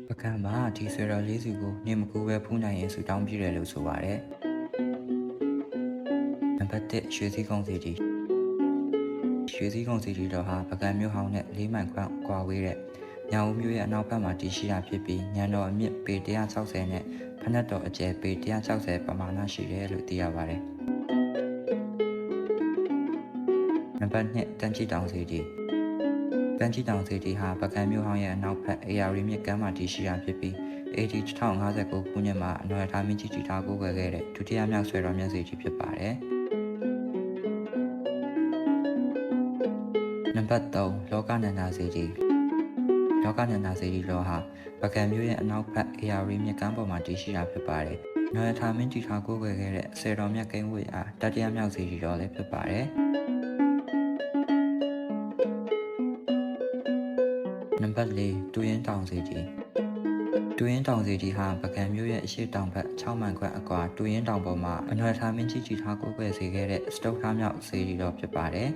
ပကံမှာဒီဆွေတော်လေးစုကိုနေမကူပဲဖူးနိုင်ရင်ဆူတောင်းပြည့်တယ်လို့ဆိုပါတယ်နံပါတ်1ရွှေစည်းကုန်းစီတီရွှေစည်းကုန်းစီတီတော်ဟာပကံမြို့ဟောင်းနဲ့၄မိုင်ခွန့်ကွာဝေးတဲ့ညောင်ဦးမြို့ရဲ့အနောက်ဘက်မှာတည်ရှိတာဖြစ်ပြီးညံတော်အမြင့်ပေ160နဲ့ဖနက်တော်အကျယ်ပေ160ပမာဏရှိတယ်လို့သိရပါတယ်နံပါတ်2တန်းချီတောင်စီတီတန်းချီတောင်စီတီဟာပကံမြို့ဟောင်းရဲ့အနောက်ဘက်အေယာရီမြစ်ကမ်းမှာတည်ရှိတာဖြစ်ပြီး AD 1059ခုနှစ်မှာအနော်ရထားမင်းကြီးတည်ထားကိုးကွယ်ခဲ့တဲ့ဒုတိယမြောက်ဆွေတော်မြတ်စီတီဖြစ်ပါတယ်နံပါတ်3လောကနန္ဒာစီတီလောကနန္ဒာစီတီတော်ဟာပကံမြို့ရဲ့အနောက်ဘက်အေယာရီမြစ်ကမ်းပေါ်မှာတည်ရှိတာဖြစ်ပါတယ်။နော်ရထားမင်းတည်ထားကိုးကွယ်ခဲ့တဲ့ဆေတော်မြတ်ကိန်းဝေအားတတိယမြောက်စီတီတော်လည်းဖြစ်ပါတယ်။နံပါတ်4တူရင်တောင်စီတီတူရင်တောင်စီတီဟာပကံမြို့ရဲ့အရှေ့တောင်ဘက်6မိုင်ခွဲအကွာတူရင်တောင်ပေါ်မှာအနော်ရထားမင်းကြီးတည်ထားကိုးကွယ်စေခဲ့တဲ့စတုတ်ထားမြောက်စီတီတော်ဖြစ်ပါတယ်